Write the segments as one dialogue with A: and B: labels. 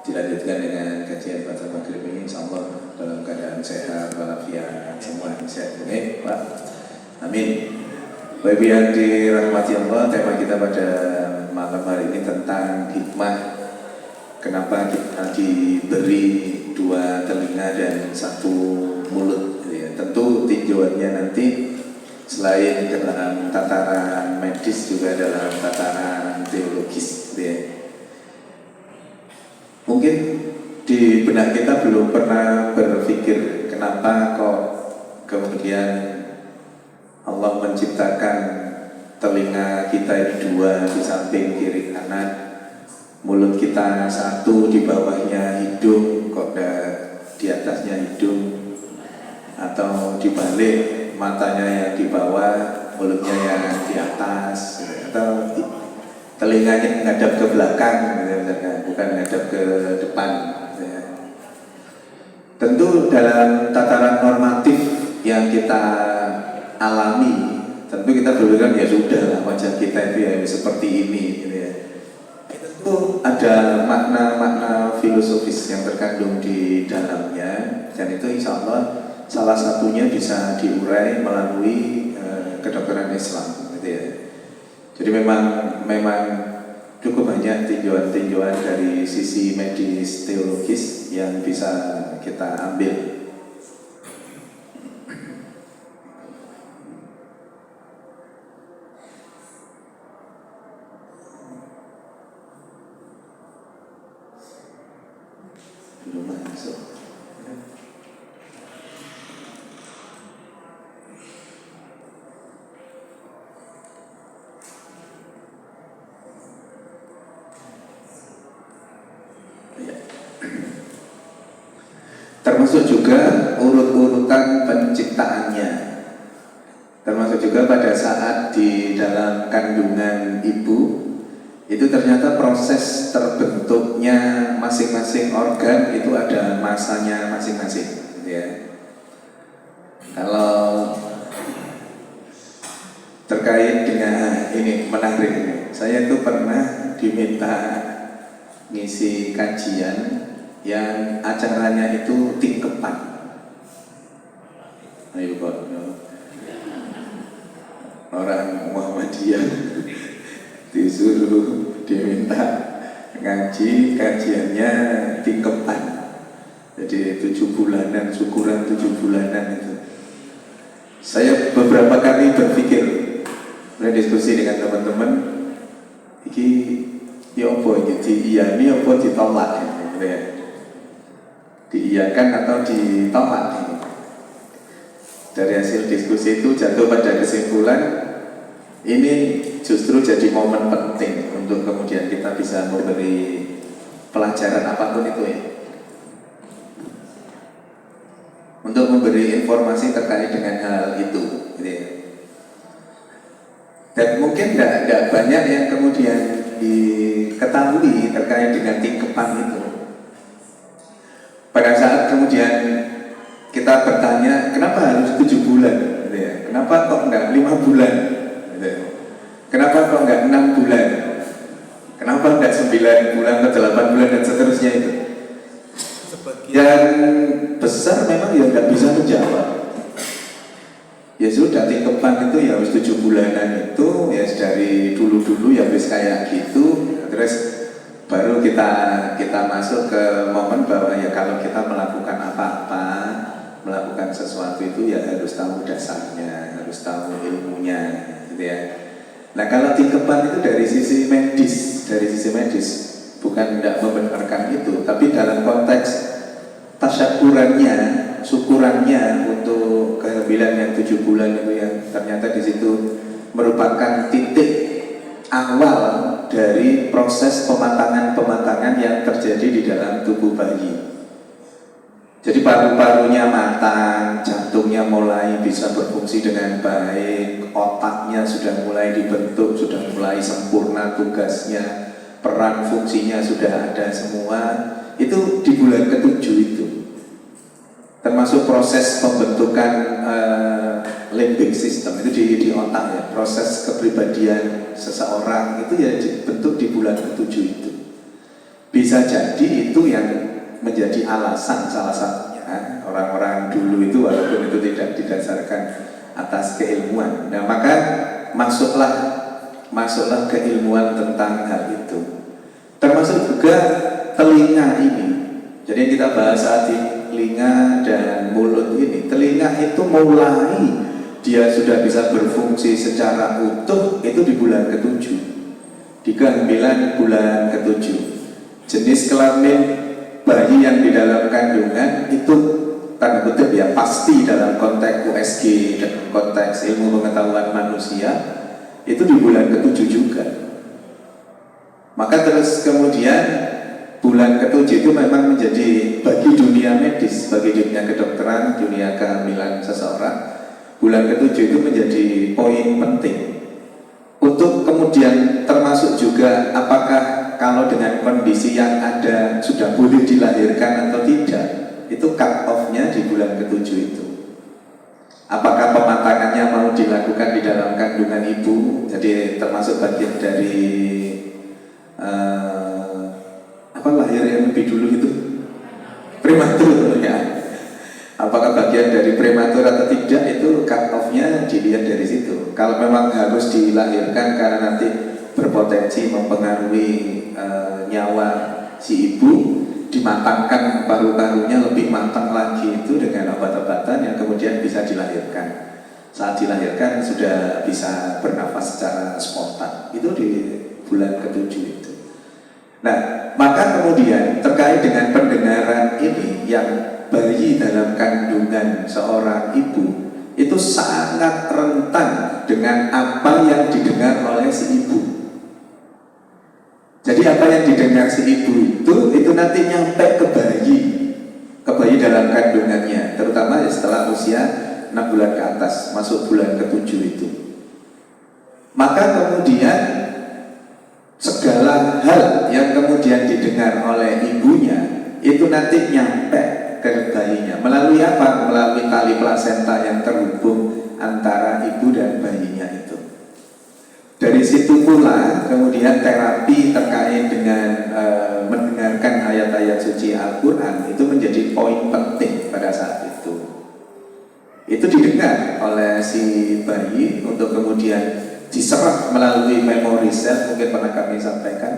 A: dilanjutkan dengan kajian pada maghrib ini, insyaallah dalam keadaan sehat walafiat semua sehat ini, Pak. Amin. Bapak yang dirahmati Allah, tema kita pada malam hari ini tentang hikmah kenapa kita diberi dua telinga dan satu mulut. Ya, tentu tinjauannya nanti selain dalam tataran medis juga dalam tataran teologis. Ya. Mungkin di benak kita belum pernah berpikir kenapa kok kemudian Allah menciptakan telinga kita ini dua di samping kiri kanan, mulut kita satu di bawahnya hidung, kok di atasnya hidung, atau dibalik matanya yang di bawah, mulutnya yang di atas, atau telinganya menghadap ke belakang, bukan menghadap ke depan. Tentu dalam tataran normatif yang kita alami, tentu kita berpikir ya sudah lah wajah kita itu ya seperti ini gitu ya. Itu ada makna-makna filosofis yang terkandung di dalamnya, dan itu insya Allah salah satunya bisa diurai melalui kedokteran Islam gitu ya. Jadi memang cukup banyak tinjauan-tinjauan dari sisi medis teologis yang bisa kita ambil. Termasuk juga urut-urutan penciptaannya, termasuk juga pada saat di dalam kandungan ibu itu ternyata proses terbentuknya masing-masing organ itu ada masanya masing-masing gitu ya. Kalau terkait dengan ini menarik ini, saya itu pernah diminta ngisi kajian yang acaranya itu tingkepan. Ayo Pak, orang Muhammadiyah disuruh diminta ngaji kajiannya tingkepan. Jadi 7 bulanan, syukuran 7 bulanan itu. Saya beberapa kali berpikir, berdiskusi dengan teman-teman, iki ya apa iki iya ini apa ditolak gitu ya. Diiyakan atau ditolak. Dari hasil diskusi itu jatuh pada kesimpulan ini justru jadi momen penting untuk kemudian kita bisa memberi pelajaran apapun itu ya, untuk memberi informasi terkait dengan hal itu gitu ya. Dan mungkin tidak banyak yang kemudian diketahui terkait dengan tingkepan itu. Pada saat kemudian kita bertanya, kenapa harus 7 bulan? Gitu ya? Kenapa kok enggak 5 bulan? Gitu ya? Kenapa kok enggak 6 bulan? Kenapa enggak 9 bulan atau 8 bulan dan seterusnya itu? Sebagian besar memang ya enggak bisa menjawab. Ya sudah, tingkepan itu ya harus 7 bulanan itu ya dari dulu-dulu ya habis kayak gitu. Terus baru kita masuk ke momen bahwa ya kalau kita melakukan apa-apa, melakukan sesuatu itu ya harus tahu dasarnya, harus tahu ilmunya gitu ya. Nah kalau tingkepan itu dari sisi medis bukan tidak membenarkan itu, tapi dalam konteks tasyakurannya, syukurannya untuk kehamilan yang 7 bulan itu yang ternyata di situ merupakan titik awal dari proses pematangan yang terjadi di dalam tubuh bayi. Jadi paru-parunya matang, jantungnya mulai bisa berfungsi dengan baik, otaknya sudah mulai dibentuk, sudah mulai sempurna tugasnya, peran fungsinya sudah ada semua. Itu di bulan ke-7 itu. Termasuk proses pembentukan limbic system itu di otak ya, proses kepribadian seseorang itu ya dibentuk di bulan ke-7 itu. Bisa jadi itu yang menjadi alasan salah satunya orang-orang dulu itu, walaupun itu tidak didasarkan atas keilmuan. Nah, maka masuklah keilmuan tentang hal itu. Termasuk juga telinga ini. Jadi yang kita bahas saat ini, telinga dan mulut ini. Telinga itu mulai dia sudah bisa berfungsi secara utuh itu di bulan ke-7, di kehamilan bulan ke-7. Jenis kelamin bayi yang di dalam kandungan itu tanda kutip ya pasti dalam konteks USG dan konteks ilmu pengetahuan manusia itu di bulan ke-7 juga. Maka terus kemudian bulan ke-7 itu memang menjadi bagi dunia medis, bagi dunia kedokteran, dunia kehamilan seseorang, bulan ke-7 itu menjadi poin penting untuk kemudian termasuk juga apakah kalau dengan kondisi yang ada sudah boleh dilahirkan atau tidak, itu cut off-nya di bulan ke-7 itu. Apakah pematangannya mau dilakukan di dalam kandungan ibu, jadi termasuk bagian dari lahir yang lebih dulu itu prematur ya. Apakah bagian dari prematur atau tidak, itu cut off-nya dilihat dari situ. Kalau memang harus dilahirkan karena nanti berpotensi mempengaruhi nyawa si ibu, dimatangkan paru-parunya lebih matang lagi itu dengan obat-obatan yang kemudian bisa dilahirkan. Saat dilahirkan sudah bisa bernafas secara spontan. Itu di bulan ke-7 itu. Nah, maka kemudian terkait dengan pendengaran ini, yang bayi dalam kandungan seorang ibu itu sangat rentan dengan apa yang didengar oleh si ibu. Jadi apa yang didengar si ibu itu nanti nyampe ke bayi dalam kandungannya, terutama setelah usia 6 bulan ke atas, masuk bulan ke-7 itu. Maka kemudian segala hal yang kemudian didengar oleh ibunya itu nanti nyampe ke bayinya. Melalui apa? Melalui tali plasenta yang terhubung antara ibu dan bayinya itu. Dari situ pula kemudian terapi terkait dengan mendengarkan ayat-ayat suci Al-Quran itu menjadi poin penting pada saat itu. Itu didengar oleh si bayi untuk kemudian diserap melalui memori sel. Mungkin pernah kami sampaikan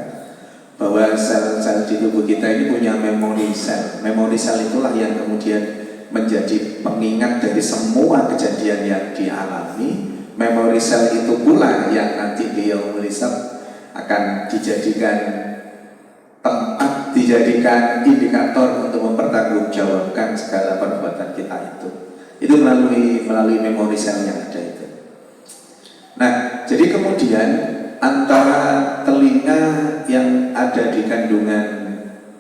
A: bahwa sel-sel di tubuh kita ini punya memori sel. Memori sel itulah yang kemudian menjadi pengingat dari semua kejadian yang dialami. Memori sel itu pula yang nanti di yaumul hisab akan dijadikan tempat, dijadikan indikator untuk mempertanggungjawabkan segala perbuatan kita itu. Itu melalui memori sel yang ada itu. Nah, jadi kemudian antara telinga yang ada di kandungan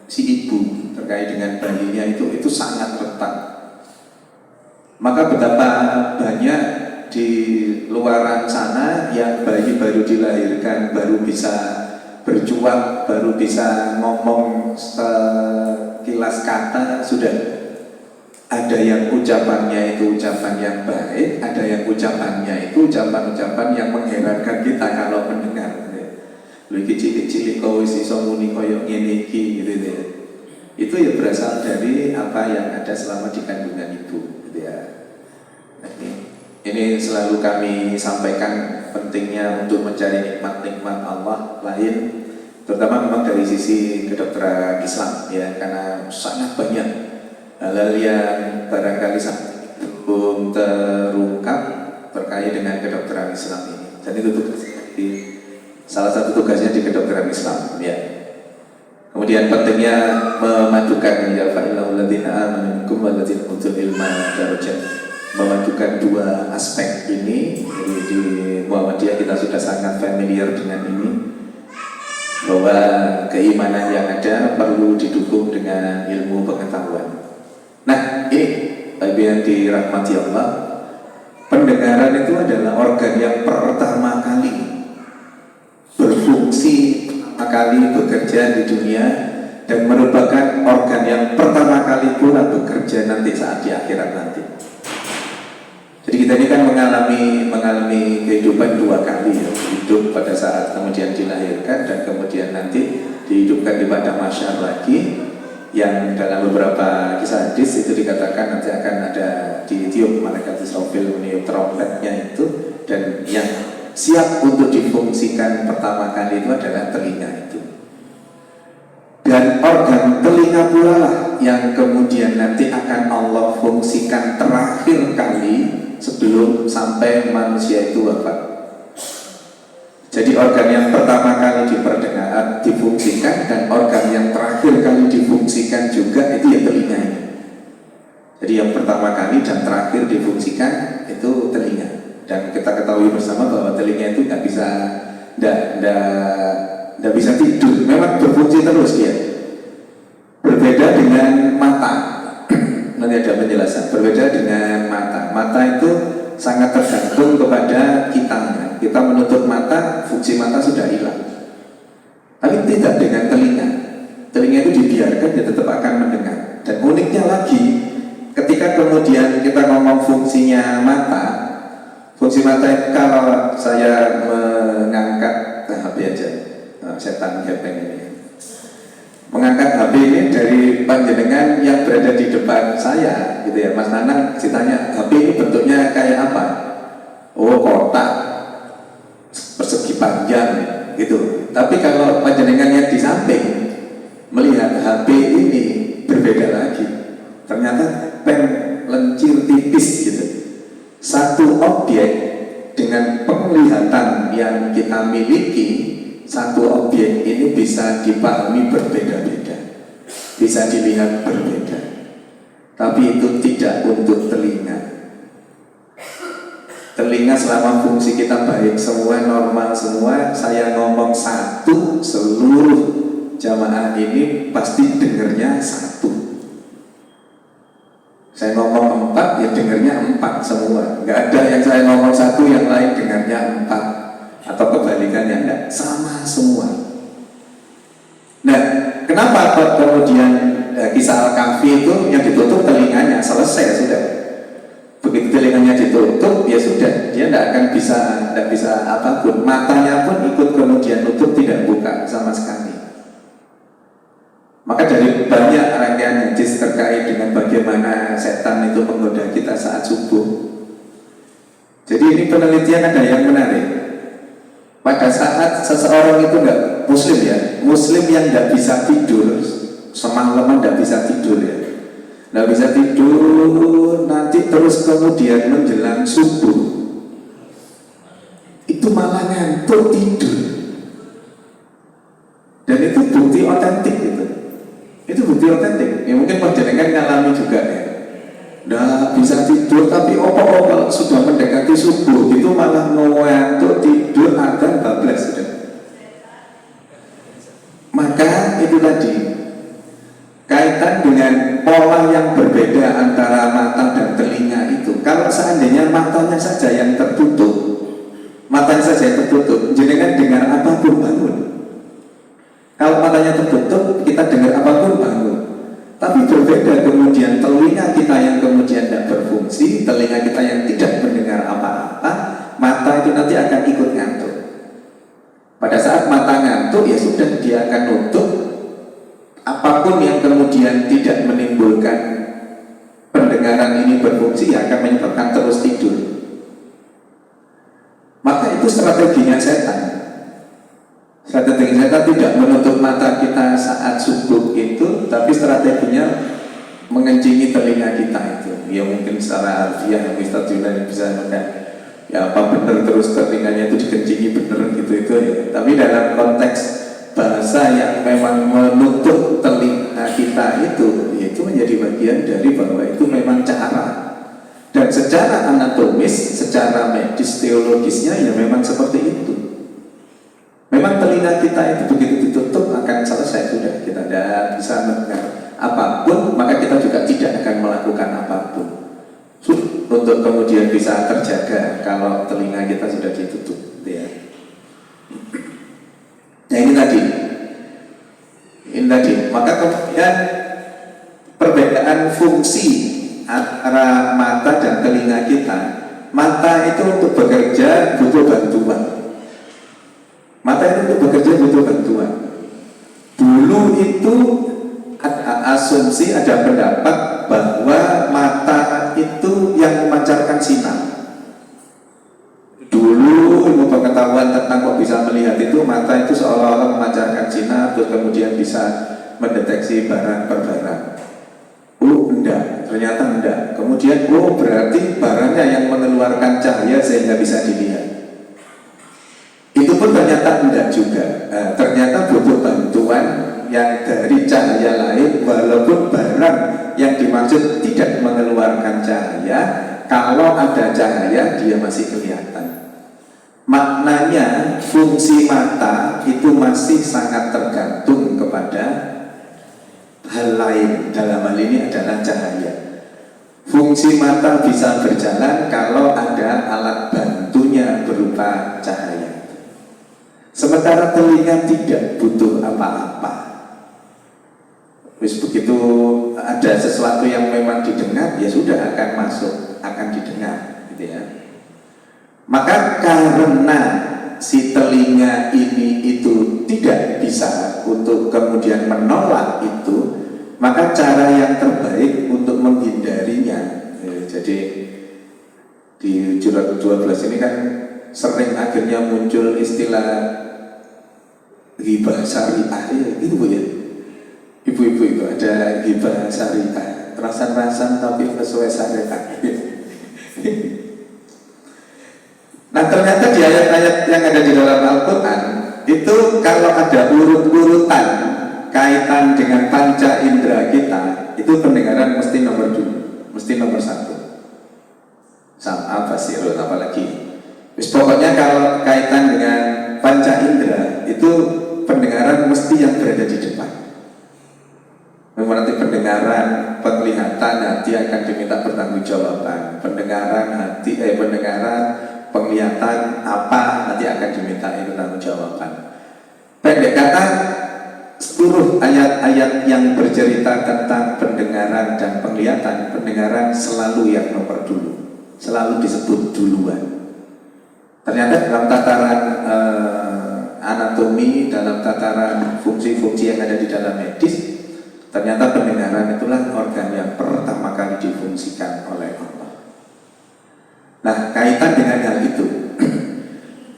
A: si ibu terkait dengan bayinya itu sangat rentan. Maka betapa banyak di luaran sana yang bayi baru dilahirkan, baru bisa berjuang, baru bisa ngomong sekilas kata, sudah ada yang ucapannya itu ucapan yang baik, ada yang ucapannya itu ucapan-ucapan yang mengherankan kita kalau mendengar. Lu kecil-kecil kau isi somuni koyok ngene iki gitu ya. Itu ya berasal dari apa yang ada selama di kandungan ibu gitu ya. Ini selalu kami sampaikan pentingnya untuk mencari nikmat-nikmat Allah lain, terutama memang dari sisi kedokteran Islam ya, karena sangat banyak hal-hal yang barangkali belum terungkap terkait dengan kedokteran Islam ini. Dan itu salah satu tugasnya di kedokteran Islam ya. Kemudian pentingnya memadukan ya fa'illahu ladzina amanu minkum walladzina utul ilma darajat. Memadukan dua aspek ini. Jadi di Muhammadiyah kita sudah sangat familiar dengan ini, bahwa keimanan yang ada perlu didukung dengan ilmu pengetahuan. Nah, ini bagi yang dirahmati Allah, pendengaran itu adalah organ yang pertama kali berfungsi, pertama kali bekerja di dunia, dan merupakan organ yang pertama kali pula bekerja nanti saat di akhirat nanti. Jadi kita ini kan mengalami kehidupan dua kali ya, hidup pada saat kemudian dilahirkan dan kemudian nanti di dihidupkan di padang mahsyar lagi, yang dalam beberapa kisah hadis itu dikatakan nanti akan ada ditiup malaikat Israfil meniup trompetnya itu, dan yang siap untuk difungsikan pertama kali itu adalah telinga itu. Dan organ telinga pula lah yang kemudian nanti akan Allah fungsikan terakhir kali sebelum sampai manusia itu wafat. Jadi organ yang pertama kali difungsikan dan organ yang terakhir kali difungsikan juga itu ya telinga ini. Jadi yang pertama kali dan terakhir difungsikan itu telinga. Dan kita ketahui bersama bahwa telinga itu nggak bisa tidur, memang berfungsi terus dia. Berbeda dengan mata. Nanti ada penjelasan. Berbeda dengan mata. Mata itu sangat tergantung kepada kitanya. Kita menutup mata, fungsi mata sudah hilang. Tapi tidak dengan telinga. Telinga itu dibiarkan, dia tetap akan mendengar. Dan uniknya lagi, ketika kemudian kita ngomong fungsinya mata, fungsi mata itu kalau saya mengangkat HP aja, setan gepeng ini, mengangkat HP ini dari panjenengan yang berada di depan saya, gitu ya, Mas Nanang, ditanya HP ini bentuknya kayak apa? Oh, kotak persegi panjang gitu. Tapi kalau panjenengannya di samping melihat HP ini berbeda lagi. Ternyata pen lencir tipis gitu. Satu objek dengan penglihatan yang kita miliki, satu objek ini bisa dipahami berbeda-beda, bisa dilihat berbeda. Tapi itu tidak untuk telinga. Telinga selama fungsi kita baik semua, normal semua, saya ngomong satu, seluruh jamaah ini pasti dengernya satu. Saya ngomong 4, ya dengernya 4 semua. Nggak ada yang saya ngomong satu, yang lain dengarnya 4. Atau kebalikannya, enggak, sama semua. Nah, kenapa kemudian kisah Al-Kahfi itu yang ditutup telinganya, selesai sudah. Begitu telinganya ditutup, ya sudah, dia tidak akan bisa apapun. Matanya pun ikut kemudian tutup, tidak buka sama sekali. Maka dari banyak rangkaian hadis terkait dengan bagaimana setan itu menggoda kita saat subuh. Jadi ini penelitian ada yang menarik. Pada saat seseorang itu enggak muslim ya, muslim yang tidak bisa tidur semalaman, tidak bisa tidur ya, tidak bisa tidur, nanti terus kemudian menjelang subuh itu malah ngantuk tidur. Dan itu bukti otentik gitu. Itu bukti otentik. Ya mungkin panjenengan ngalami juga ya. Nah bisa tidur tapi opo-opo sudah mendekati subuh itu malah ngantuk tidur, adzan bablas sudah. Maka itu tadi kaitan dengan pola yang berbeda antara mata dan telinga itu. Kalau seandainya matanya saja yang tertutup, jenengan dengar apapun bangun. Kalau matanya tertutup, kita dengar apapun bangun. Tapi berbeda kemudian telinga kita yang kemudian tidak berfungsi, telinga kita yang tidak mendengar apa-apa, mata itu nanti akan ikut ngantuk. Pada saat mata ngantuk, ya sudah, dia akan nutup. Apapun yang kemudian tidak menimbulkan pendengaran ini berfungsi, ya akan menyebabkan terus tidur. Maka itu strateginya setan. Strategi setan tidak menutup mata kita saat subuh itu, tapi strateginya mengencingi telinga kita itu. Ya mungkin secara harfiah Ustaz Julian bisa enggak, ya apa benar terus telinganya itu dikencingi benar gitu itu ya. Tapi dalam konteks bahasa yang memang menutup telinga kita itu menjadi bagian dari bahwa itu memang cara. Dan secara anatomis, secara medis, teologisnya ya memang seperti itu. Memang telinga kita itu begitu ditutup akan selesai sudah, kita tidak bisa mendengar apapun, maka kita juga tidak akan melakukan apapun. Untuk kemudian bisa terjaga kalau telinga kita sudah ditutup, ya. Nah ini tadi. Maka kemudian perbedaan fungsi antara mata dan telinga kita. Mata itu untuk bekerja butuh bantuan. Mata itu untuk bekerja butuh bantuan. itu ada asumsi, ada pendapat bahwa mata itu yang memancarkan sinar. Dulu ilmu pengetahuan tentang kok bisa melihat itu, mata itu seolah-olah memancarkan sinar, terus kemudian bisa mendeteksi barang per barang. Enggak, ternyata enggak. Kemudian, berarti barangnya yang mengeluarkan cahaya sehingga bisa dilihat. Itu pun ternyata enggak juga. Ternyata butuh bantuan yang dari cahaya lain, walaupun barang yang dimaksud tidak mengeluarkan cahaya. Kalau ada cahaya, dia masih kelihatan. Maknanya, fungsi mata itu masih sangat tergantung kepada hal lain. Dalam hal ini adalah cahaya. Fungsi mata bisa berjalan kalau ada alat bantunya berupa cahaya. Sementara telinga tidak butuh apa-apa. Terus begitu ada sesuatu yang memang didengar, ya sudah akan masuk, akan didengar, gitu ya. Maka karena si telinga ini itu tidak bisa untuk kemudian menolak itu, maka cara yang terbaik untuk menghindarinya, jadi di Jurat 12 ini kan sering akhirnya muncul istilah ghibah syariah, itu Bu ya. Ibu-ibu itu ada ghibah syariah, rasan-rasan tapi sesuai syariah. Nah ternyata di ayat-ayat yang ada di dalam Al-Quran itu kalau ada urut-urutan kaitan dengan panca indera kita, itu pendengaran mesti nomor 2, mesti nomor 1. Sama basirun apalagi. Pokoknya kalau kaitan dengan panca indera itu pendengaran mesti yang berada di depan. Nanti pendengaran, penglihatan, hati akan diminta pertanggungjawaban. Pendengaran, penglihatan apa nanti akan diminta pertanggungjawaban. Pendek kata, seluruh ayat-ayat yang bercerita tentang pendengaran dan penglihatan, pendengaran selalu yang nomor dulu, selalu disebut duluan. Ternyata dalam tataran anatomi, dalam tataran fungsi-fungsi yang ada di dalam medis, ternyata pendengaran itulah organ yang pertama kali difungsikan oleh Allah. Nah, kaitan dengan hal itu,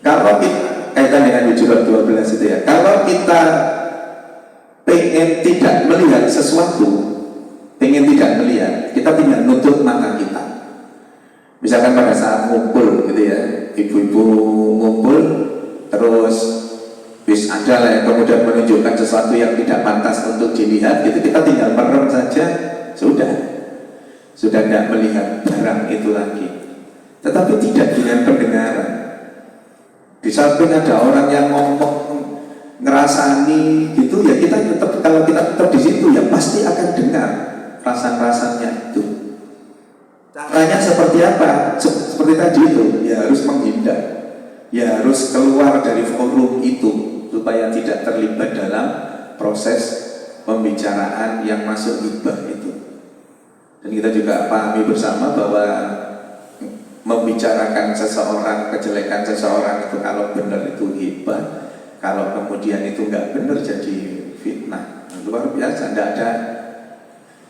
A: kalau kita, kaitan dengan Jurat 12 itu ya, kalau kita pengen tidak melihat sesuatu, pengen tidak melihat, kita tinggal nutup mata kita. Misalkan pada saat ngumpul gitu ya, ibu-ibu ngumpul, terus bis ada lah yang kemudian menunjukkan sesuatu yang tidak pantas untuk dilihat, gitu kita tinggal merem saja, sudah tidak melihat barang itu lagi. Tetapi tidak dengan pendengaran. Di samping ada orang yang ngomong, ngerasani gitu ya, kita tetap, kalau kita tetap di situ ya pasti akan dengar rasan-rasannya itu. Caranya seperti apa? Seperti tadi itu, ya harus menghindar, ya harus keluar dari forum itu supaya tidak terlibat dalam proses pembicaraan yang masuk ghibah itu. Dan kita juga pahami bersama bahwa membicarakan seseorang, kejelekan seseorang itu kalau benar itu ghibah, kalau kemudian itu nggak benar jadi fitnah. Luar biasa, tidak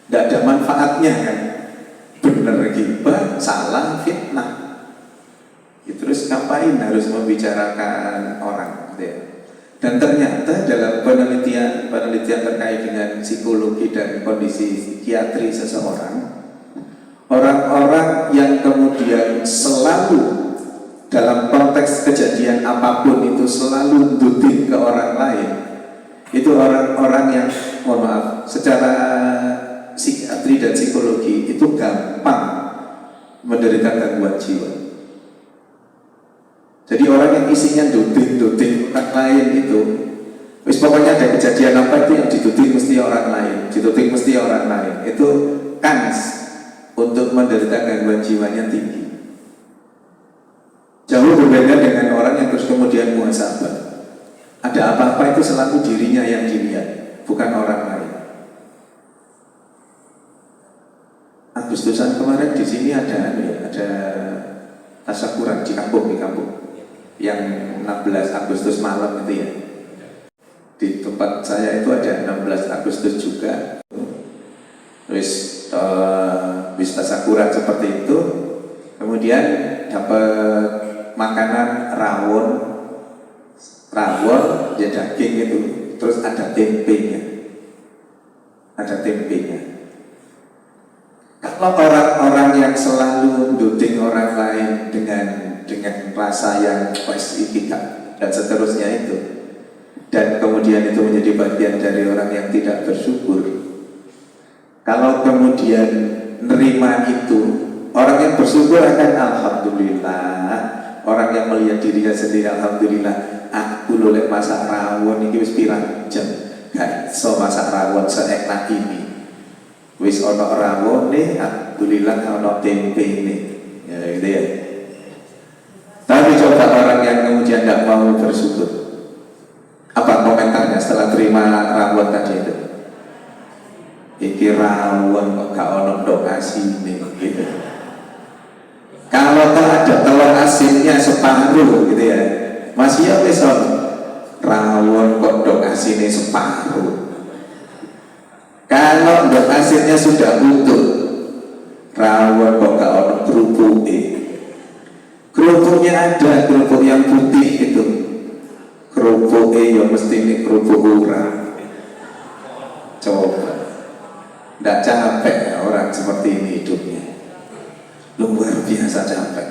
A: ada manfaatnya kan. Benar ghibah, salah fitnah. Terus ngapain harus membicarakan orang gitu ya? Dan ternyata dalam penelitian terkait dengan psikologi dan kondisi psikiatri seseorang, orang-orang yang kemudian selalu dalam konteks kejadian apapun itu selalu duduk ke orang lain, itu orang-orang yang, mohon maaf, secara psikiatri dan psikologi itu gampang menderita gangguan jiwa. Jadi orang yang isinya duduk orang lain itu, pokoknya ada kejadian apa itu yang diduduk mesti orang lain, itu kans untuk menderita gangguan jiwanya tinggi. Jauh berbeda dengan orang yang terus kemudian muhasabah. Ada apa-apa itu selalu dirinya yang dilihat, bukan orang lain. Agustusan kemarin di sini ada tasyakuran di kampung yang 16 Agustus malam itu ya. Di tempat saya itu ada 16 Agustus juga. Terus bis tasakuran seperti itu. Kemudian dapat makanan rawon ya daging itu. Terus ada tempenya. Kalau orang-orang yang selalu duding orang lain dengan rasa yang itikad dan seterusnya itu, dan kemudian itu menjadi bagian dari orang yang tidak bersyukur, kalau kemudian nerima itu, orang yang bersyukur akan alhamdulillah, orang yang melihat dirinya sendiri alhamdulillah, aku lolek masak rawon ini wis pirang jam gak iso masak rawon seenak ini, wis ono rawon nih alhamdulillah ono tempe nih, ya gitu ya. Tapi coba orang yang kemudian tidak mau bersyukur, apa komentarnya setelah terima rawon tadi itu? Iki rawon kok gak ono ndok asine gitu. Kalau tuh ada telur asinnya separuh gitu ya, masih ya wis rawon kok ndok asine separuh. Kalau ndok asinnya sudah utuh, rawon kok gak ono kerupuknya. Kerupuknya ada, kerupuk yang putih itu. Kerupuknya ya mesti ini kerupuk urang. Coba, tidak capek ya orang seperti ini hidupnya, luar biasa capek.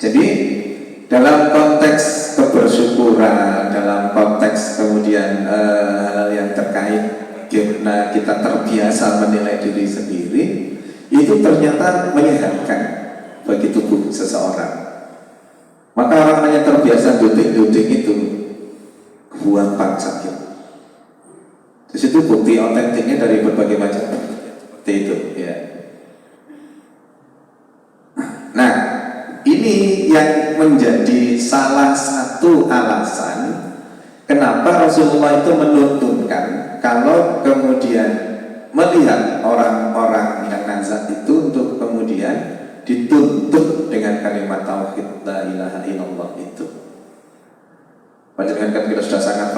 A: Jadi dalam konteks kebersyukuran, dalam konteks kemudian hal yang terkait karena kita terbiasa menilai diri sendiri, itu ternyata menyehatkan bagi tubuh seseorang. Maka orang yang terbiasa duduk-duduk itu gampang sakit. Di situ bukti otentiknya dari berbagai macam seperti itu ya. Nah, ini yang menjadi salah satu alasan kenapa Rasulullah itu menuntunkan kalau kemudian melihat orang-orang yang nazar itu untuk kemudian dituntut dengan kalimat tauhid la ilaha illallah itu. Panjenengan kan kita sudah sangat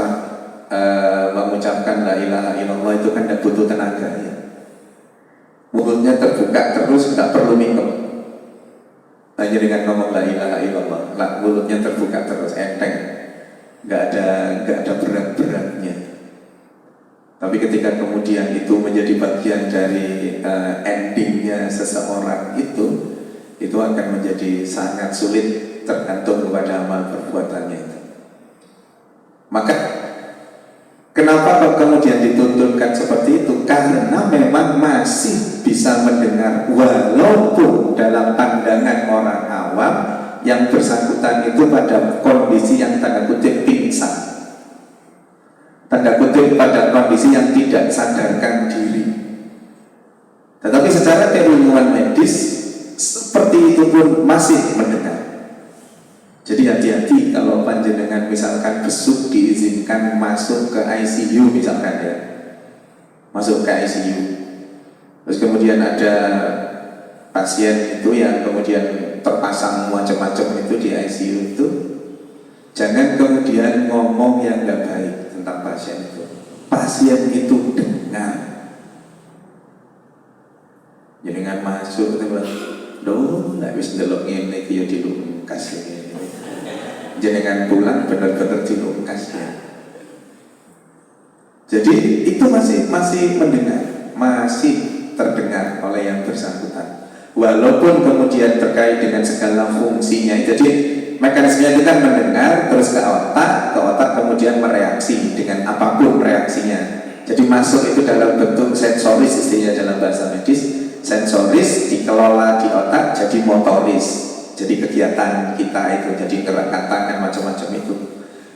A: mengucapkan la ilaha illallah itu kan tidak butuh tenaga ya. Mulutnya terbuka terus, tidak perlu minum. Hanya dengan ngomong la ilaha illallah, mulutnya terbuka terus, enteng, nggak ada berat-beratnya. Tapi ketika kemudian itu menjadi bagian dari endingnya seseorang itu akan menjadi sangat sulit tergantung kepada amal perbuatannya itu. Maka kenapa kemudian dituntunkan seperti itu? Karena memang masih bisa mendengar, walaupun dalam pandangan orang awam yang bersangkutan itu pada kondisi yang tanda kutip pingsan, tanda kutip pada kondisi yang tidak sadarkan diri. Tetapi secara keilmuan medis seperti itu pun masih mendengar. Jadi hati-hati kalau panjenengan misalkan besuk diizinkan masuk ke ICU misalkan ya, masuk ke ICU, terus kemudian ada pasien itu yang kemudian terpasang macam-macam itu di ICU itu, jangan kemudian ngomong yang nggak baik tentang pasien itu. Pasien itu dengar. Jangan masuk itu bilang, "Duh, nggak bisa delok ngene iki ya dilungkas ini." Jangan pulang benar-benar dilungkas ya. Jadi itu masih mendengar, masih terdengar oleh yang bersangkutan. Walaupun kemudian terkait dengan segala fungsinya, jadi mekanismenya kita mendengar terus ke otak kemudian mereaksi dengan apapun reaksinya. Jadi masuk itu dalam bentuk sensoris, istilahnya dalam bahasa medis. Sensoris dikelola di otak jadi motoris. Jadi kegiatan kita itu jadi gerakan tangan macam-macam itu.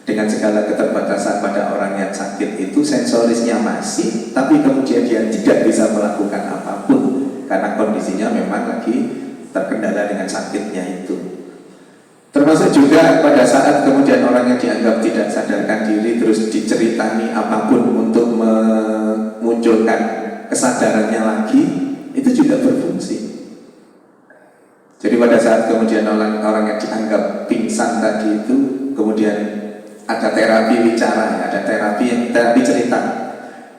A: Dengan segala keterbatasan pada orang yang sakit itu sensorisnya masih, tapi kemudian dia tidak bisa melakukan apapun karena kondisinya memang lagi terkendala dengan sakitnya itu. Termasuk juga pada saat kemudian orang yang dianggap tidak sadarkan diri terus diceritani apapun untuk memunculkan kesadarannya lagi, itu juga berfungsi. Jadi pada saat kemudian orang yang dianggap pingsan tadi itu kemudian ada terapi bicara, ada terapi cerita.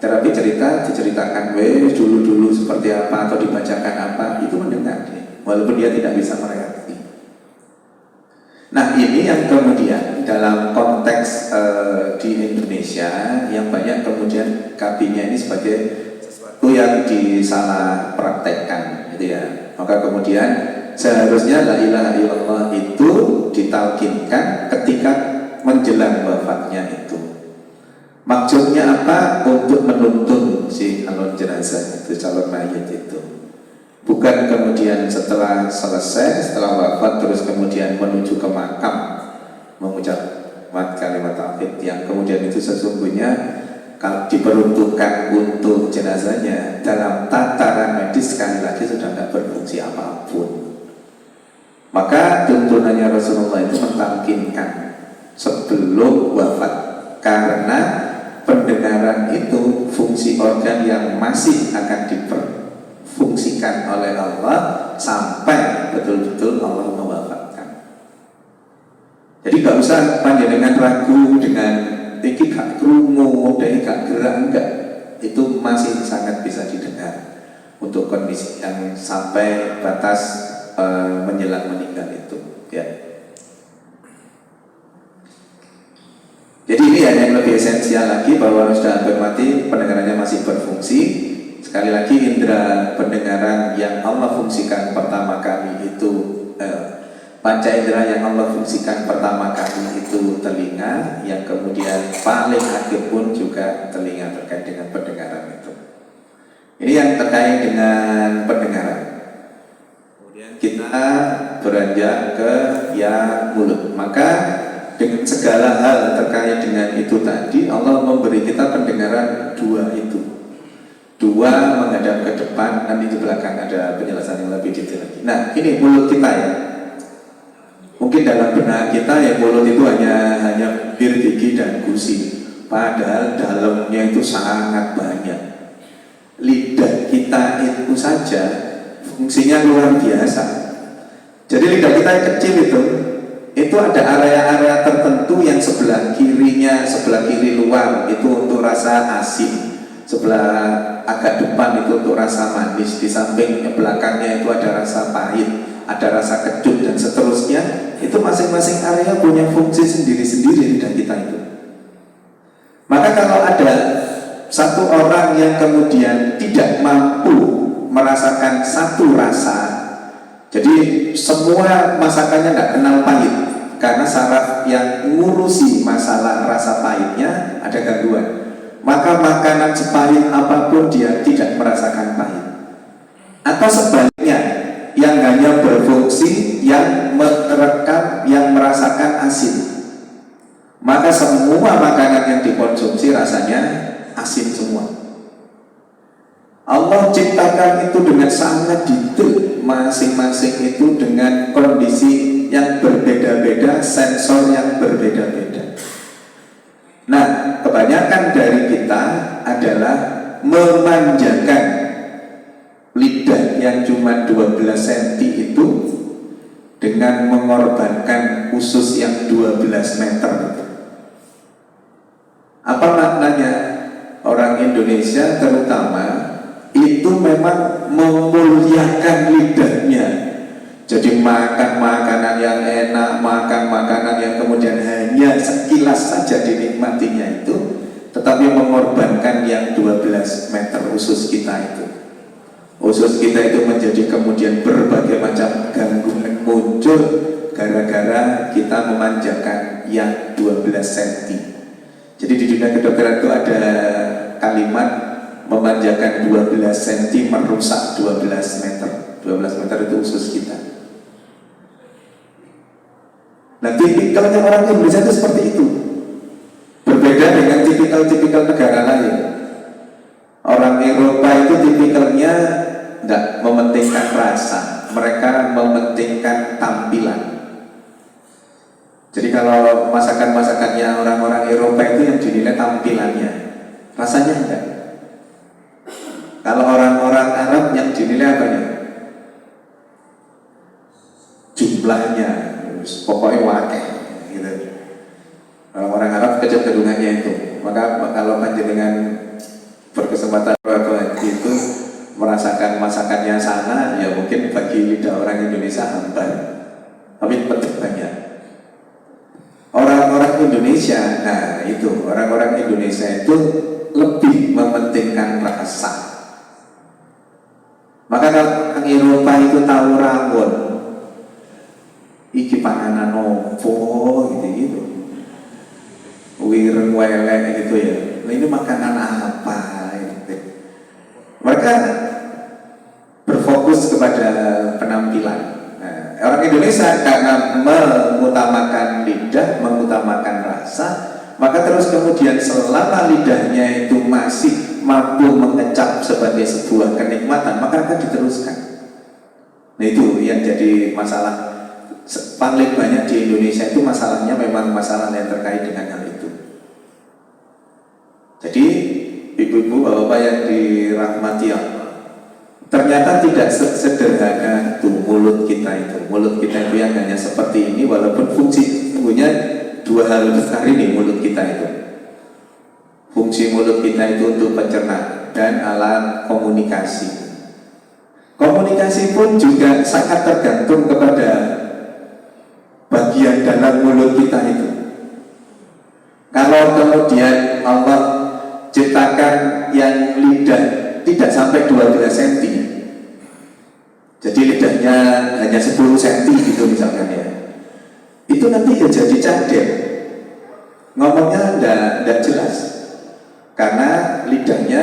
A: Terapi cerita diceritakan dulu seperti apa atau dibacakan apa, itu mendengar dia, walaupun dia tidak bisa mereaksi. Nah, ini yang kemudian dalam konteks di Indonesia yang banyak kemudian kabinya ini sebagai sesuatu yang disalah praktekkan, gitu ya. Maka kemudian seharusnya la ilaha illallah itu ditalkinkan ketika menjelang wafatnya itu. Maksudnya apa? Untuk menuntun si calon jenazah itu, calon mayit itu. Bukan kemudian setelah selesai, setelah wafat terus kemudian menuju ke makam mengucap kalimat tauhid yang kemudian itu sesungguhnya kalau diperuntukkan untuk jenazahnya dalam tataran medis sekali lagi sudah tidak berfungsi apapun. Maka tuntunannya Rasulullah itu mentalkinkan sebelum wafat, karena pendengaran itu fungsi organ yang masih akan diperfungsikan oleh Allah sampai betul-betul Allah mewafatkan. Jadi gak usah panjenengan ragu dengan iki gak krungu, iki gak gerak, enggak. Itu masih sangat bisa didengar untuk kondisi yang sampai batas menjelang meninggal itu, ya. Jadi ini yang lebih esensial lagi, bahwa sudah mati pendengarannya masih berfungsi. Sekali lagi, indera pendengaran yang Allah fungsikan pertama kali itu panca indera yang Allah fungsikan pertama kali itu telinga, yang kemudian paling akhir pun juga telinga terkait dengan pendengaran itu. Ini yang terkait dengan pendengaran. Kemudian kita beranjak ke yang mulut. Maka dengan segala hal terkait dengan itu tadi, Allah memberi kita pendengaran dua itu. Dua menghadap ke depan, nanti di belakang ada penjelasan yang lebih detail lagi. Nah, ini mulut kita ya. Mungkin dalam benak kita ya mulut itu hanya bir, gigi, dan gusi. Padahal dalamnya itu sangat banyak. Lidah kita itu saja fungsinya luar biasa. Jadi lidah kita yang kecil itu ada area-area tertentu yang sebelah kiri luar itu untuk rasa asin, sebelah agak depan itu untuk rasa manis, di samping belakangnya itu ada rasa pahit, ada rasa kecut, dan seterusnya. Itu masing-masing area punya fungsi sendiri-sendiri lidah kita itu. Maka kalau ada satu orang yang kemudian tidak mampu merasakan satu rasa, jadi semua masakannya nggak kenal pahit, karena saraf yang ngurusi masalah rasa pahitnya ada gangguan, maka makanan sepahit apapun dia tidak merasakan pahit. Atau sebaliknya, yang hanya berfungsi yang merekam, yang merasakan asin, maka semua makanan yang dikonsumsi rasanya asin semua. Allah ciptakan itu dengan sangat detail, masing-masing itu dengan kondisi yang berbeda-beda, sensor yang berbeda-beda. Nah, kebanyakan dari kita adalah memanjakan lidah yang cuma 12 cm itu dengan mengorbankan usus yang 12 meter. Apa maknanya? Orang Indonesia terutama itu memang memuliakan lidahnya. Jadi makan makanan yang enak, makan makanan yang kemudian hanya sekilas saja dinikmatinya itu, tetapi mengorbankan yang 12 meter usus kita itu. Usus kita itu menjadi kemudian berbagai macam gangguan muncul gara-gara kita memanjakan yang 12 cm. Jadi di dunia kedokteran itu ada kalimat memanjakan 12 cm merusak 12 meter. 12 meter itu usus kita. Nah, tipikalnya orang Indonesia itu seperti itu. Berbeda dengan tipikal-tipikal negara lain. Orang Eropa itu tipikalnya tidak mementingkan rasa, mereka mementingkan tampilan. Jadi kalau masakan-masakannya orang-orang Eropa itu yang dinilai tampilannya, rasanya enggak. Kalau orang-orang Arab yang dinilai apanya? Jumlahnya, pokoknya wakil gitu. Orang-orang Arab enaknya itu. Maka kalau panjenengan berkesempatan ke itu merasakan masakannya sana, ya mungkin bagi lidah orang Indonesia hambar, tapi tetap banyak. Orang-orang Indonesia, nah itu orang-orang Indonesia itu lebih mementingkan rasa. Maka kalau orang Eropa itu tahu rawon, iki panganan opo gitu-gitu, wireng welek gitu ya. Nah, ini makanan apa? Gitu. Mereka berfokus kepada penampilan. Nah, orang Indonesia karena mengutamakan lidah, mengutamakan rasa, maka terus kemudian selama lidahnya itu masih mampu mengecap sebagai sebuah kenikmatan, maka akan diteruskan. Nah itu yang jadi masalah paling banyak di Indonesia itu, masalahnya memang masalah yang terkait dengan hal itu. Jadi ibu-ibu, bapak-bapak yang dirahmati Allah, ternyata tidak sederhana itu mulut kita itu. Mulut kita itu yang hanya seperti ini, walaupun fungsi punya dua hal besar ini mulut kita itu. Fungsi mulut kita itu untuk pencernaan dan alat komunikasi. Komunikasi pun juga sangat tergantung kepada bagian dalam mulut kita itu. Kalau kemudian Allah ciptakan yang lidah tidak sampai 12 cm, jadi lidahnya hanya 10 cm gitu misalkan ya, itu nanti ya jadi cadel, ngomongnya tidak jelas, karena lidahnya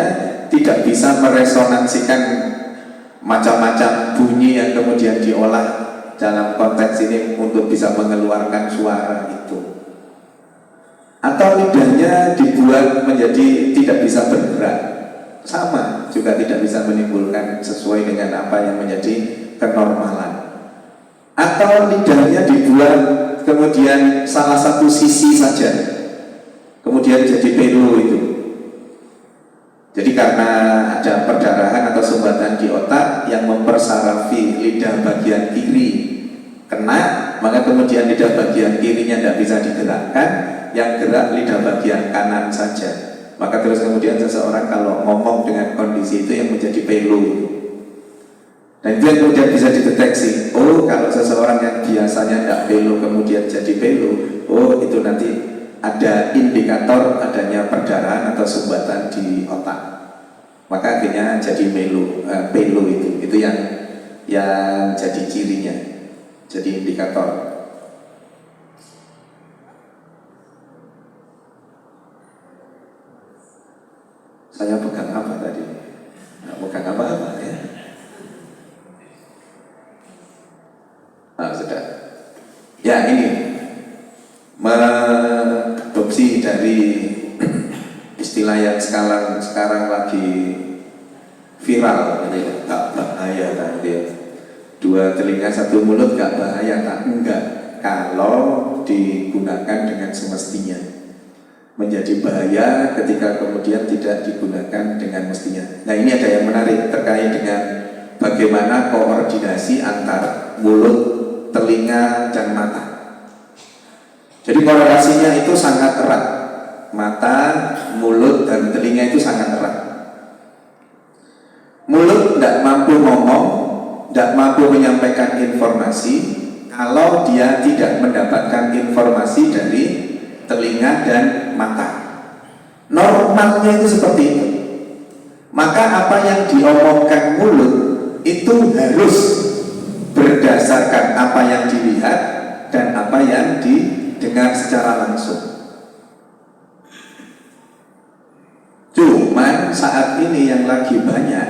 A: tidak bisa meresonansikan macam-macam bunyi yang kemudian diolah dalam konteks ini untuk bisa mengeluarkan suara itu. Atau lidahnya dibuat menjadi tidak bisa bergerak, sama juga tidak bisa menimbulkan sesuai dengan apa yang menjadi kenormalan. Atau lidahnya dibuat kemudian salah satu sisi saja, kemudian jadi pelu itu. Jadi karena ada perdarahan atau sumbatan di otak yang mempersarafi lidah bagian kiri kena, maka kemudian lidah bagian kirinya tidak bisa digerakkan, yang gerak lidah bagian kanan saja. Maka terus kemudian seseorang kalau ngomong dengan kondisi itu yang menjadi pelu itu. Dan itu yang kemudian bisa dideteksi. Oh, kalau seseorang yang biasanya tidak pelu kemudian jadi pelu, oh itu nanti ada indikator adanya perdarahan atau sumbatan di otak. Maka akhirnya jadi pelu itu yang jadi cirinya, jadi indikator. Saya pegang apa tadi? Nggak pegang apa-apa ya. Nah, sudah. Ya ini mengadopsi dari istilah yang sekarang lagi viral, ini gak bahaya tadi. Dua telinga satu mulut gak bahaya tak? Enggak, kalau digunakan dengan semestinya. Menjadi bahaya ketika kemudian tidak digunakan dengan mestinya. Nah ini ada yang menarik terkait dengan bagaimana koordinasi antar mulut, telinga, dan mata. Jadi korelasinya itu sangat erat. Mata, mulut, dan telinga itu sangat erat. Mulut tidak mampu ngomong, tidak mampu menyampaikan informasi kalau dia tidak mendapatkan informasi dari telinga dan mata. Normalnya itu seperti itu. Maka apa yang diomongkan mulut itu harus berdasarkan apa yang dilihat dan apa yang didengar secara langsung. Cuman saat ini yang lagi banyak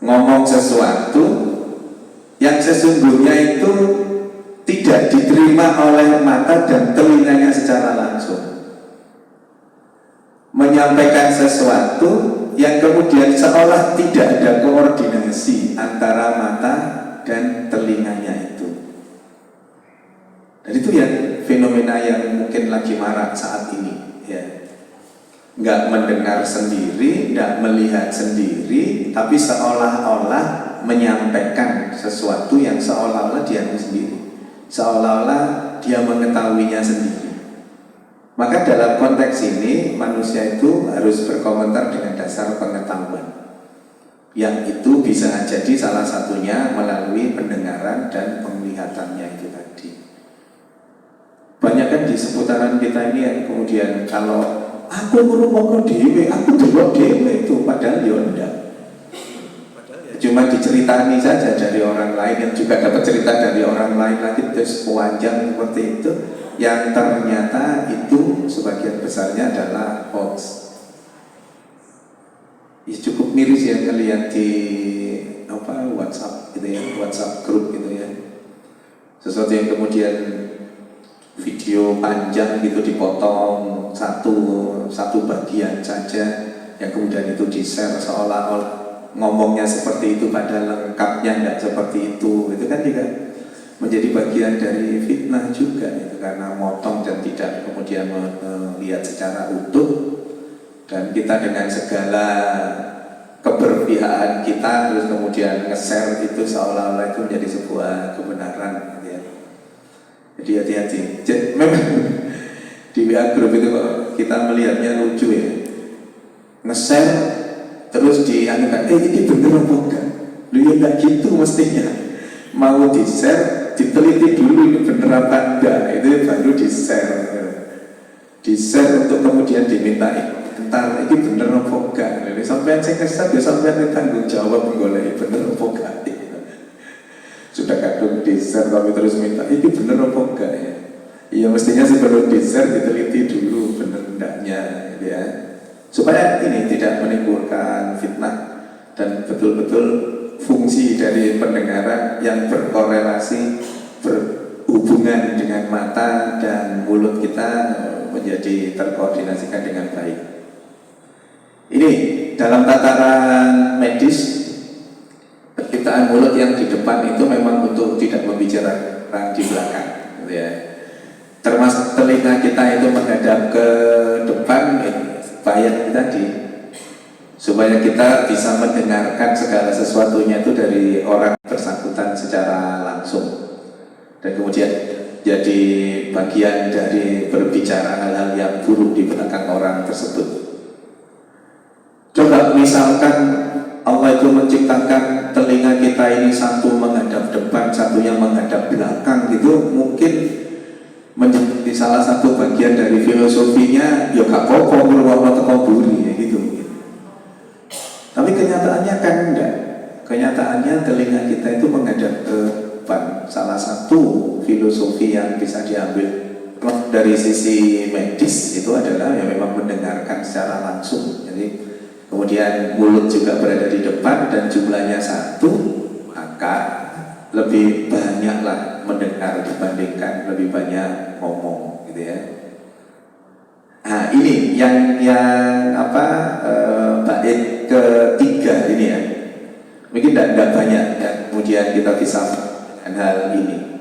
A: ngomong sesuatu yang sesungguhnya itu tidak diterima oleh mata dan telinganya secara langsung. Menyampaikan sesuatu yang kemudian seolah tidak ada koordinasi antara mata dan telinganya itu. Dan itu ya fenomena yang mungkin lagi marak saat ini ya. Nggak mendengar sendiri, nggak melihat sendiri, tapi seolah-olah menyampaikan sesuatu yang seolah-olah dia sendiri, seolah-olah dia mengetahuinya sendiri. Maka dalam konteks ini manusia itu harus berkomentar dengan dasar pengetahuan, yang itu bisa jadi salah satunya melalui pendengaran dan penglihatannya itu tadi. Banyak kan di seputaran kita ini yang kemudian kalau aku ngurung dewe, aku delok dewe itu, padahal ya enggak. Cuma diceritani saja dari orang lain yang juga dapat cerita dari orang lain lagi, terus panjang seperti itu, yang ternyata itu sebagian besarnya adalah hoax. Ya, cukup miris ya ngelihat di WhatsApp gitu ya, WhatsApp grup gitu ya, sesuatu yang kemudian video panjang gitu dipotong satu bagian saja, yang kemudian itu di-share seolah-olah ngomongnya seperti itu padahal lengkapnya enggak seperti itu kan juga menjadi bagian dari fitnah juga itu, karena motong dan tidak kemudian melihat secara utuh, dan kita dengan segala keberpihakan kita terus kemudian nge-share itu seolah-olah itu menjadi sebuah kebenaran gitu ya. Jadi hati-hati. Memang di WA grup itu kita melihatnya lucu ya, nge-share terus dianggap ini bener apa enggak? Lu ya enggak gitu mestinya. Mau di-share, diteliti dulu ini bener apa enggak, itu baru di-share. Di-share untuk kemudian dimintai entar ini bener apa enggak. Jadi sampean sing nge-share ya sampean tanggung jawab golek bener apa enggak. Sudah kadung di-share tapi terus minta ini bener apa enggak ya. Iya mestinya sebelum di-share diteliti dulu bener enggaknya gitu ya, supaya ini tidak menimbulkan fitnah dan betul-betul fungsi dari pendengaran yang berkorelasi berhubungan dengan mata dan mulut kita menjadi terkoordinasikan dengan baik. Ini dalam tataran medis, penciptaan mulut yang di depan itu memang untuk tidak membicarakan di belakang gitu ya. Termasuk telinga kita itu menghadap ke depan supaya tadi, supaya kita bisa mendengarkan segala sesuatunya itu dari orang bersangkutan secara langsung, dan kemudian jadi bagian dari berbicara hal-hal yang buruk di belakang orang tersebut. Coba misalkan Allah itu menciptakan telinga kita ini satu menghadap depan, satunya menghadap belakang gitu, mungkin menjadi salah satu bagian dari filosofinya ya gak apa-apa ngrungokno teko buri ya gitu. Tapi kenyataannya kan enggak. Kenyataannya telinga kita itu menghadap ke depan. Salah satu filosofi yang bisa diambil dari sisi medis itu adalah ya memang mendengarkan secara langsung. Jadi kemudian mulut juga berada di depan dan jumlahnya satu, maka lebih banyaklah mendengar dibandingkan lebih banyak ngomong gitu ya. Nah ini yang bait ketiga ini ya, mungkin tidak banyak ya, kemudian kita bisa dengan hal ini.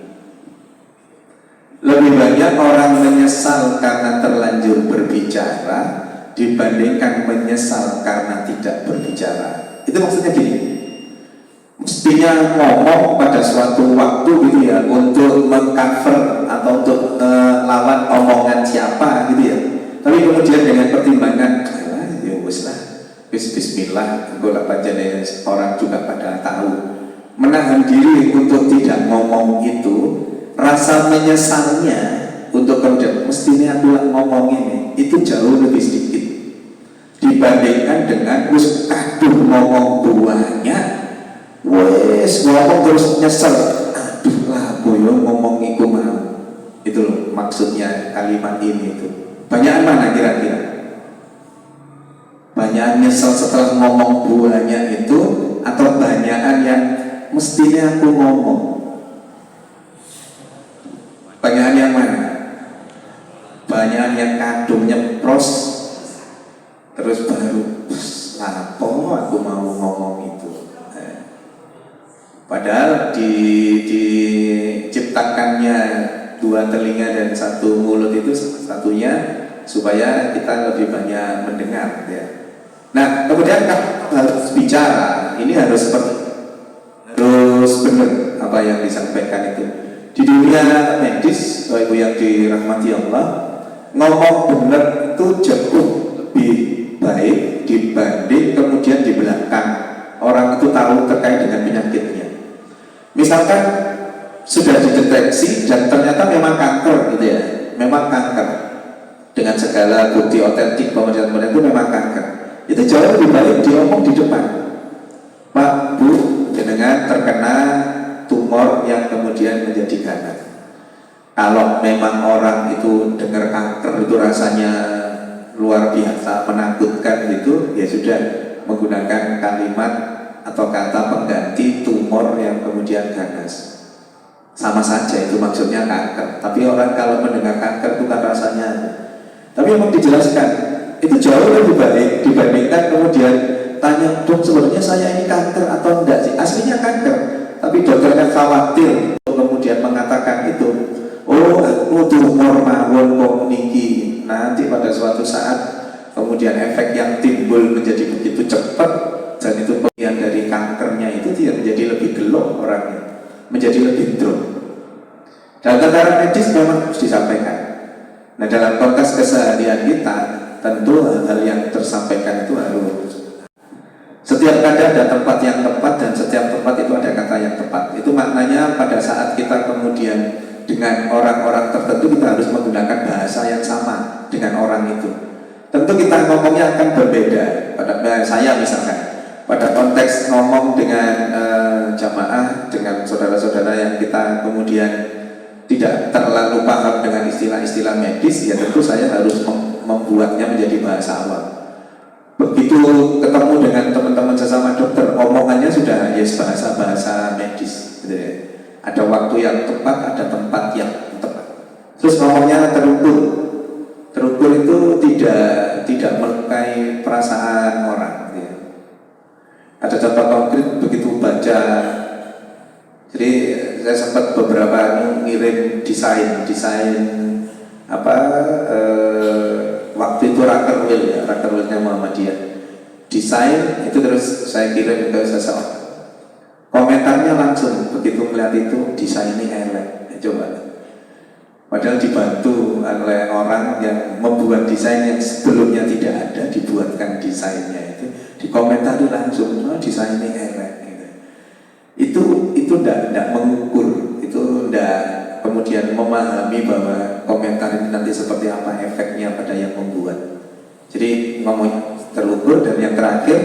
A: Lebih banyak orang menyesal karena terlanjur berbicara dibandingkan menyesal karena tidak berbicara. Itu maksudnya gini, mestinya ngomong pada suatu waktu gitu ya, untuk mengcover atau untuk lawan omongan siapa gitu ya. Tapi kemudian dengan pertimbangan, ya wis lah, bismillah, gue lah panjangnya orang juga pada tahu, menahan diri untuk tidak ngomong itu, rasa menyesalnya untuk kemudian mestinya aku ngomong ini, itu jauh lebih sedikit dibandingkan dengan wis aduh ngomong banyak. Wes ngomong terus nyesel, aduh lah boyo ngomong iku mau. Itu loh maksudnya kalimat ini itu. Banyakan mana kira-kira? Banyakan nyesel setelah ngomong banyak itu, atau banyakan yang mestinya aku ngomong? Banyakan yang mana? Banyakan yang kadung nyepros terus baru lapo aku mau ngomong itu. Padahal diciptakannya dua telinga dan satu mulut itu satunya supaya kita lebih banyak mendengar ya. Nah kemudian harus bicara, ini harus benar apa yang disampaikan itu. Di dunia medis, Bapak Ibu yang dirahmati Allah, ngomong benar itu jauh lebih baik dibanding kemudian di belakang orang itu tahu terkait dengan penyakitnya. Misalkan sudah dideteksi dan ternyata memang kanker gitu ya, memang kanker dengan segala bukti otentik pemeriksaan itu memang kanker, itu jauh lebih baik diomong di depan, Pak, Bu, dengan terkena tumor yang kemudian menjadi ganas. Kalau memang orang itu dengar kanker itu rasanya luar biasa menakutkan gitu, ya sudah menggunakan kalimat atau kata pengganti tumor yang kemudian ganas. Sama saja itu maksudnya kanker. Tapi orang kalau mendengar kanker itu kan rasanya, tapi memang dijelaskan itu jauh lebih baik dibandingkan kemudian tanya, dok sebenarnya saya ini kanker atau enggak sih? Aslinya kanker, tapi dokternya khawatir untuk kemudian mengatakan itu, oh aku tumor mawon kok niki, nanti pada suatu saat kemudian efek yang timbul menjadi begitu cepat dan itu bagian dari kankernya itu dia menjadi lebih gelap orangnya, menjadi lebih drop. Dan tataran medis memang harus disampaikan. Nah dalam konteks keseharian kita tentu hal-hal yang tersampaikan itu harus, setiap kata ada tempat yang tepat dan setiap tempat itu ada kata yang tepat. Itu maknanya pada saat kita kemudian dengan orang-orang tertentu kita harus menggunakan bahasa yang sama dengan orang itu. Tentu kita ngomongnya akan berbeda. Pada saya misalkan, pada konteks ngomong dengan jamaah, dengan saudara-saudara yang kita kemudian tidak terlalu paham dengan istilah-istilah medis, ya tentu saya harus membuatnya menjadi bahasa awam. Begitu ketemu dengan teman-teman sesama dokter, omongannya sudah yes bahasa-bahasa medis gitu ya. Ada waktu yang tepat, ada tempat yang tepat. Terus ngomongnya terukur. Terukur itu tidak melukai perasaan orang gitu ya. Ada contoh konkret begitu baca. Jadi saya sempat beberapa ngirim desain waktu itu Rakerwil-nya Muhammadiyah. Desain itu terus saya kirim ke seseorang. Komentarnya langsung begitu melihat itu desain ini elek. Coba. Padahal dibantu oleh orang yang membuat desain yang sebelumnya tidak ada, dibuatkan desainnya itu, dikomentari langsung, oh, desain ini elek. Itu tidak mengukur, itu tidak kemudian memahami bahwa komentar ini nanti seperti apa efeknya pada yang membuat. Jadi ngomong terukur, dan yang terakhir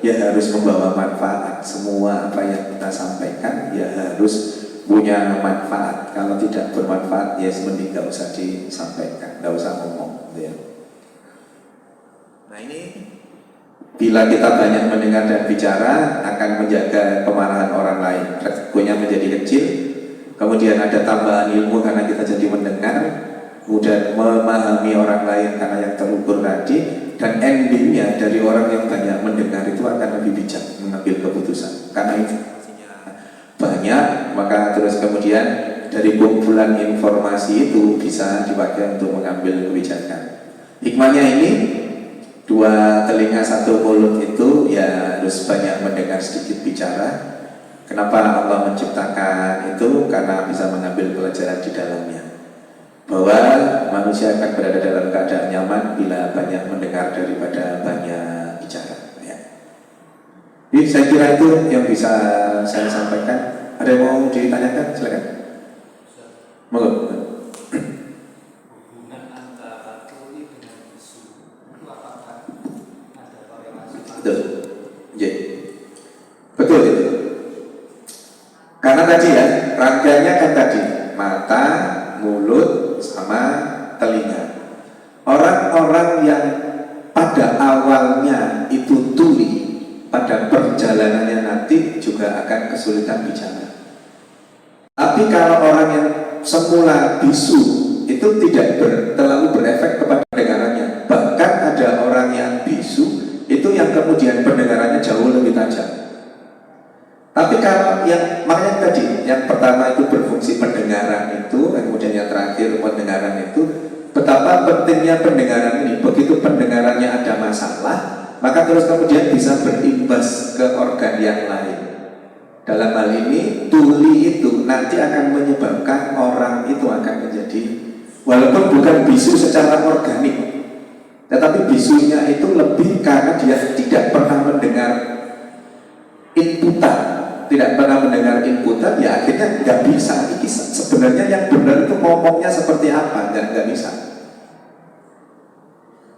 A: ya harus membawa manfaat. Semua apa yang kita sampaikan ya harus punya manfaat. Kalau tidak bermanfaat ya mending nggak usah disampaikan, nggak usah ngomong ya. Nah ini bila kita banyak mendengar dan bicara akan menjaga kemarahan orang lain, resikonya menjadi kecil. Kemudian ada tambahan ilmu karena kita jadi mendengar, kemudian memahami orang lain karena yang terukur tadi, dan endingnya dari orang yang banyak mendengar itu akan lebih bijak mengambil keputusan karena informasinya banyak, maka terus kemudian dari kumpulan informasi itu bisa dipakai untuk mengambil kebijakan. Hikmahnya ini, dua telinga satu mulut itu ya harus banyak mendengar sedikit bicara. Kenapa Allah menciptakan itu? Karena bisa mengambil pelajaran di dalamnya, bahwa manusia akan berada dalam keadaan nyaman bila banyak mendengar daripada banyak bicara ya. Jadi saya kira itu yang bisa saya sampaikan. Ada yang mau ditanyakan? Silakan. Monggo. Betul. Yeah. Betul itu. Karena tadi ya, rangkaiannya kan tadi mata, mulut, sama telinga. Orang-orang yang pada awalnya itu tuli, pada perjalanannya nanti juga akan kesulitan bicara. Tapi kalau orang yang semula bisu itu tidak terlalu berefek kepada pendengarannya. Bahkan ada orang yang bisu itu yang kemudian pendengarannya jauh lebih tajam. Tapi kalau yang makanya tadi, yang pertama itu berfungsi pendengaran itu, kemudian yang terakhir pendengaran itu, betapa pentingnya pendengaran ini. Begitu pendengarannya ada masalah, maka terus kemudian bisa berimbas ke organ yang lain. Dalam hal ini tuli itu nanti akan menyebabkan orang itu akan menjadi Walaupun bukan bisu secara organik, tetapi bisunya itu lebih karena dia tidak pernah mendengar inputan, tidak pernah mendengar inputan, ya akhirnya nggak bisa. Ini sebenarnya yang benar itu ngomongnya seperti apa, dan nggak bisa.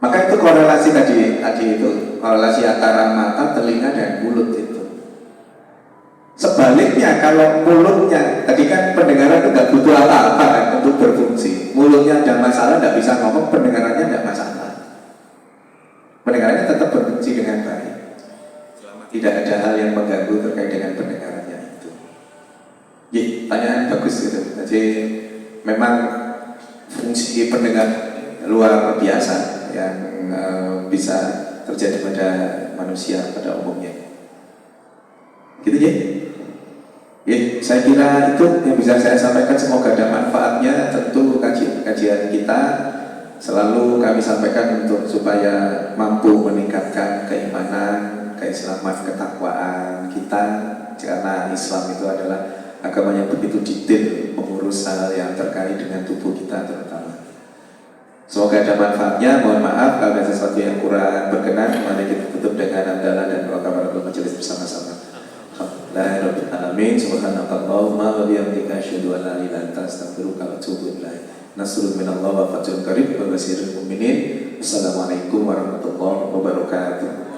A: Maka itu korelasi tadi itu, korelasi antara mata, telinga, dan mulut itu. Sebaliknya kalau mulutnya, tadi kan pendengaran itu nggak butuh apa-apa kan untuk berfungsi. Mulutnya ada masalah, nggak bisa ngomong, pendengarannya nggak masalah. Pendengarannya tetap berfungsi dengan baik. Tidak ada hal yang mengganggu terkait dengan pendengarannya itu. Pertanyaan bagus gitu. Jadi memang fungsi pendengar luar biasa yang bisa terjadi pada manusia pada umumnya. Gitu ya. Saya kira itu yang bisa saya sampaikan. Semoga ada manfaatnya. Tentu kajian kita selalu kami sampaikan untuk supaya mampu meningkatkan keimanan, keislaman, ketakwaan kita, karena Islam itu adalah agama yang begitu detail mengurus hal yang terkait dengan tubuh kita terutama. Semoga ada manfaatnya. Mohon maaf kalau ada sesuatu yang kurang berkenan. Mari kita tutup dengan hamdalah dan doa kafaratul majelis bersama-sama. Alhamdulillahirobbilalamin. Subhanakallahumma wa bihamdika asyhadu an la ilaha illa anta astaghfiruka wa atubu ilaik. Nasrun minallah wa fathun qarib wa basyiril mu'minin. Assalamualaikum warahmatullahi wabarakatuh.